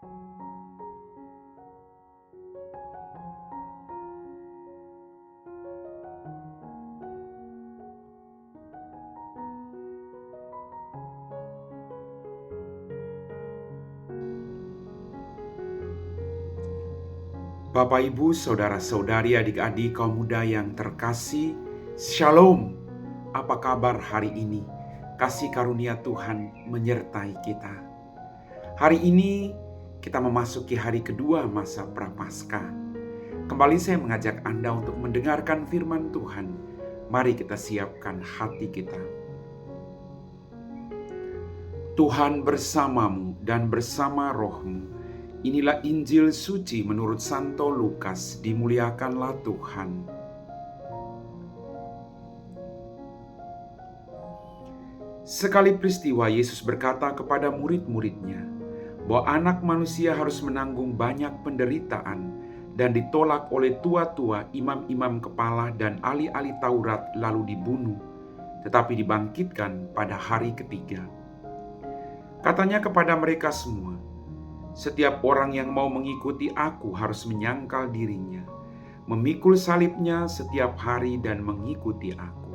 Bapak, Ibu, Saudara-saudari, adik-adik kaum muda yang terkasih, Shalom. Apa kabar hari ini? Kasih karunia Tuhan menyertai kita. Hari ini kita memasuki hari kedua masa Prapaskah. Kembali saya mengajak Anda untuk mendengarkan firman Tuhan. Mari kita siapkan hati kita. Tuhan bersamamu dan bersama rohmu. Inilah Injil suci menurut Santo Lukas, dimuliakanlah Tuhan. Sekali peristiwa Yesus berkata kepada murid-muridnya bahwa anak manusia harus menanggung banyak penderitaan dan ditolak oleh tua-tua, imam-imam kepala dan ahli-ahli Taurat lalu dibunuh, tetapi dibangkitkan pada hari ketiga. Katanya kepada mereka semua, "Setiap orang yang mau mengikuti aku harus menyangkal dirinya, memikul salibnya setiap hari dan mengikuti aku.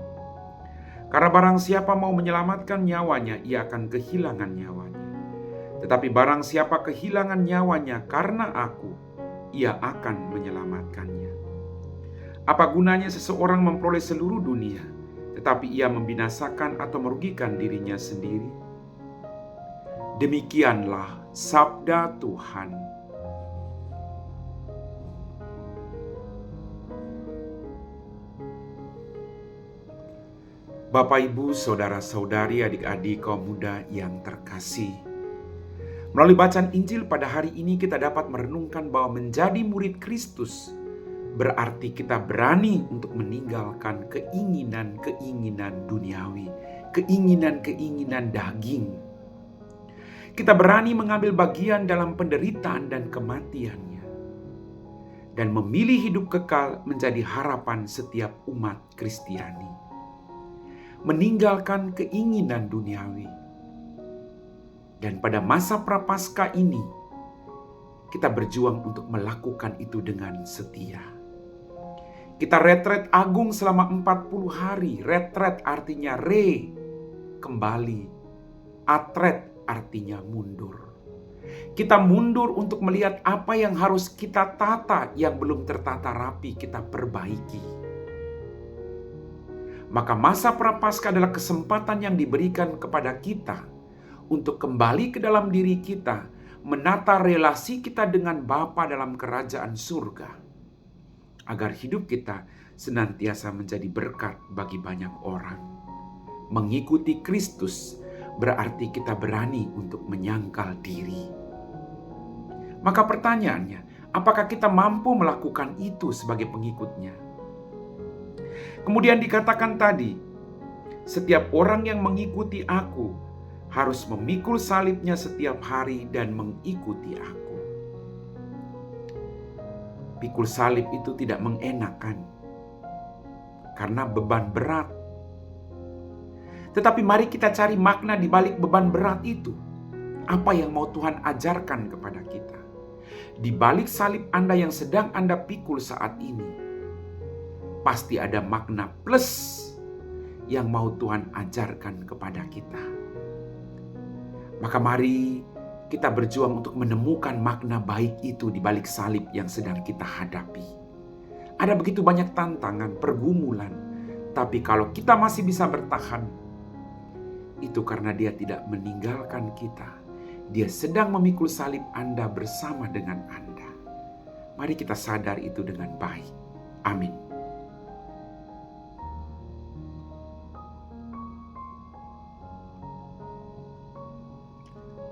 Karena barang siapa mau menyelamatkan nyawanya, ia akan kehilangan nyawanya. Tetapi barang siapa kehilangan nyawanya karena aku, ia akan menyelamatkannya. Apa gunanya seseorang memperoleh seluruh dunia, tetapi ia membinasakan atau merugikan dirinya sendiri?" Demikianlah sabda Tuhan. Bapak, Ibu, Saudara-saudari, adik-adik kaum muda yang terkasih. Melalui bacaan Injil pada hari ini kita dapat merenungkan bahwa menjadi murid Kristus berarti kita berani untuk meninggalkan keinginan-keinginan duniawi, keinginan-keinginan daging. Kita berani mengambil bagian dalam penderitaan dan kematiannya, dan memilih hidup kekal menjadi harapan setiap umat Kristiani. Meninggalkan keinginan duniawi. Dan pada masa Prapaskah ini, kita berjuang untuk melakukan itu dengan setia. Kita retret agung selama 40 hari. Retret artinya kembali. Atret artinya mundur. Kita mundur untuk melihat apa yang harus kita tata, yang belum tertata rapi kita perbaiki. Maka masa Prapaskah adalah kesempatan yang diberikan kepada kita untuk kembali ke dalam diri kita, menata relasi kita dengan Bapa dalam kerajaan surga, agar hidup kita senantiasa menjadi berkat bagi banyak orang. Mengikuti Kristus berarti kita berani untuk menyangkal diri. Maka pertanyaannya, apakah kita mampu melakukan itu sebagai pengikutnya? Kemudian dikatakan tadi, setiap orang yang mengikuti aku harus memikul salibnya setiap hari dan mengikuti aku. Pikul salib itu tidak mengenakan, karena beban berat. Tetapi mari kita cari makna di balik beban berat itu. Apa yang mau Tuhan ajarkan kepada kita? Di balik salib Anda yang sedang Anda pikul saat ini, pasti ada makna plus yang mau Tuhan ajarkan kepada kita. Maka mari kita berjuang untuk menemukan makna baik itu di balik salib yang sedang kita hadapi. Ada begitu banyak tantangan, pergumulan, tapi kalau kita masih bisa bertahan, itu karena Dia tidak meninggalkan kita. Dia sedang memikul salib Anda bersama dengan Anda. Mari kita sadar itu dengan baik. Amin.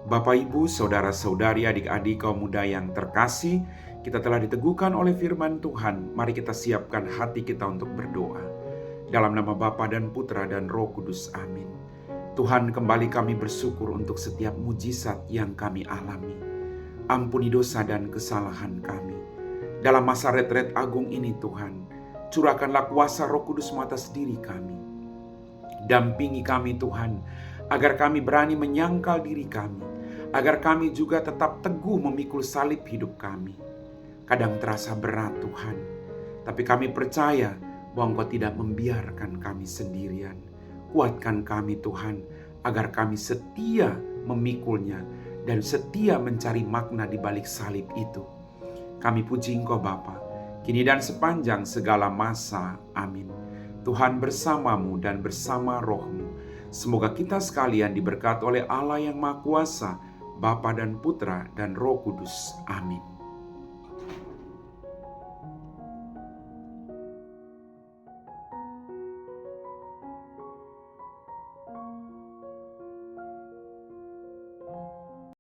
Bapak, Ibu, Saudara-saudari, adik-adik kaum muda yang terkasih, kita telah diteguhkan oleh firman Tuhan. Mari kita siapkan hati kita untuk berdoa. Dalam nama Bapa dan Putra dan Roh Kudus. Amin. Tuhan, kembali kami bersyukur untuk setiap mujizat yang kami alami. Ampuni dosa dan kesalahan kami. Dalam masa retret agung ini Tuhan, curahkanlah kuasa Roh Kudus atas diri kami. Dampingi kami Tuhan, agar kami berani menyangkal diri kami, agar kami juga tetap teguh memikul salib hidup kami. Kadang terasa berat Tuhan, tapi kami percaya bahwa Engkau tidak membiarkan kami sendirian. Kuatkan kami Tuhan, agar kami setia memikulnya dan setia mencari makna di balik salib itu. Kami puji Engkau Bapa, kini dan sepanjang segala masa. Amin. Tuhan bersamamu dan bersama rohmu. Semoga kita sekalian diberkati oleh Allah yang Maha Kuasa, Bapa dan Putra dan Roh Kudus. Amin.